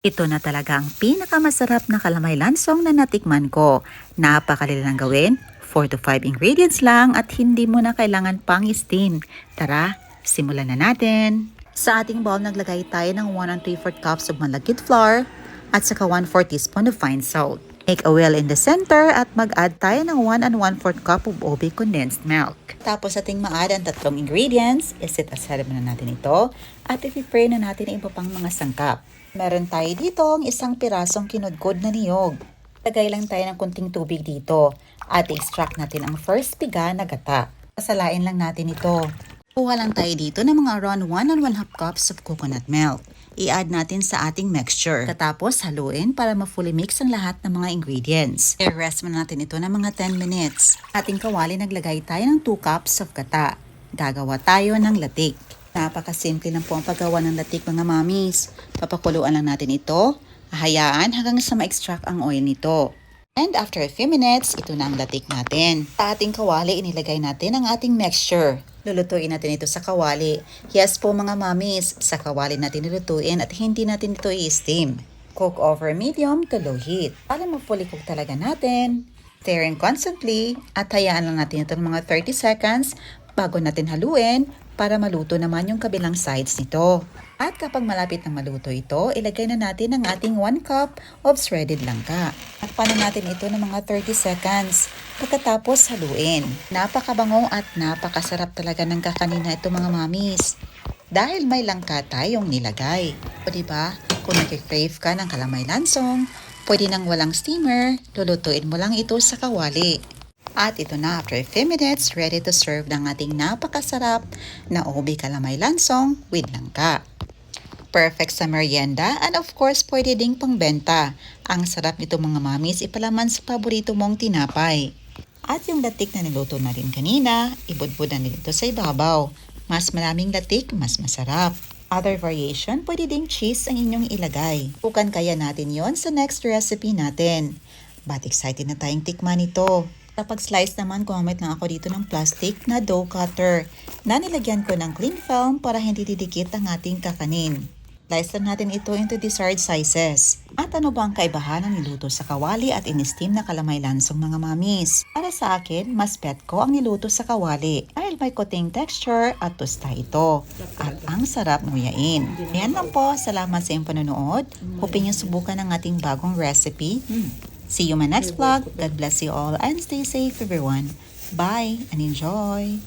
Ito na talaga ang pinakamasarap na kalamay lansong na natikman ko. Napakalila lang gawin, 4 to 5 ingredients lang at hindi mo na kailangan pang steam. Tara, simulan na natin. Sa ating bowl, naglagay tayo ng 1 3/4 cups of malagkit flour at saka 1/4 teaspoon of fine salt. Make a well in the center at mag-add tayo ng 1 1/4 cup of ube condensed milk. Tapos ating ma-add ang tatlong ingredients, isit aside muna natin ito at i-fry na natin ang iba pang mga sangkap. Meron tayo dito ang isang pirasong kinudkod na niyog. Lagay lang tayo ng kunting tubig dito at i-extract natin ang first piga na gata. Pasalain lang natin ito. Kuha lang tayo dito ng mga around 1 1/2 cups of coconut milk. I-add natin sa ating mixture. Katapos haluin para ma-fully mix ang lahat ng mga ingredients. I-rest muna natin ito ng mga 10 minutes. Ating kawali naglagay tayo ng 2 cups of gata. Gagawa tayo ng latik. Napakasimple lang po ang paggawa ng latik mga mamis. Papakuluan lang natin ito. Hahayaan hanggang sa ma-extract ang oil nito. And after a few minutes, ito na ang latik natin. Sa ating kawali, inilagay natin ang ating mixture. Lulutuin natin ito sa kawali. Yes po mga mamis, sa kawali natin lulutuin at hindi natin ito i-steam. Cook over medium to low heat. Para ma-fully cook talaga natin. Stirring constantly at hayaan lang natin ito ng mga 30 seconds bago natin haluin para maluto naman yung kabilang sides nito. At kapag malapit na maluto ito, ilagay na natin ang ating 1 cup of shredded langka. Takpan na natin ito ng mga 30 seconds. Pagkatapos haluin. Napakabango at napakasarap talaga ng kakanina ito mga mamis. Dahil may langka tayong nilagay. O diba, kung nag-crave ka ng kalamay lansong, pwede nang walang steamer, lulutuin mo lang ito sa kawali. At ito na, after a few minutes, ready to serve ng ating napakasarap na ube kalamay lansong with langka. Perfect sa merienda and of course pwede ding pangbenta. Ang sarap nito mga mamis, ipalaman sa paborito mong tinapay. At yung latik na niluto na rin kanina, ibudbud na ito sa ibabaw. Mas maraming latik, mas masarap. Other variation, pwede ding cheese ang inyong ilagay. Bukan kaya natin yon sa next recipe natin. But excited na tayong tikman ito. Kapag slice naman, gumamit lang ako dito ng plastic na dough cutter na nilagyan ko ng cling film para hindi didikit ang ating kakanin. Slice lang natin ito into desired sizes. At ano ba ang kaibahan ng niluto sa kawali at in-steam na kalamay lansong mga mamis? Para sa akin, mas bet ko ang niluto sa kawali dahil may kuting texture at tusta ito. At ang sarap nguyain. Ayan lang po, salamat sa iyong panonood. Hoping niyo subukan ang ating bagong recipe. See you in my next vlog. God bless you all and stay safe everyone. Bye and enjoy!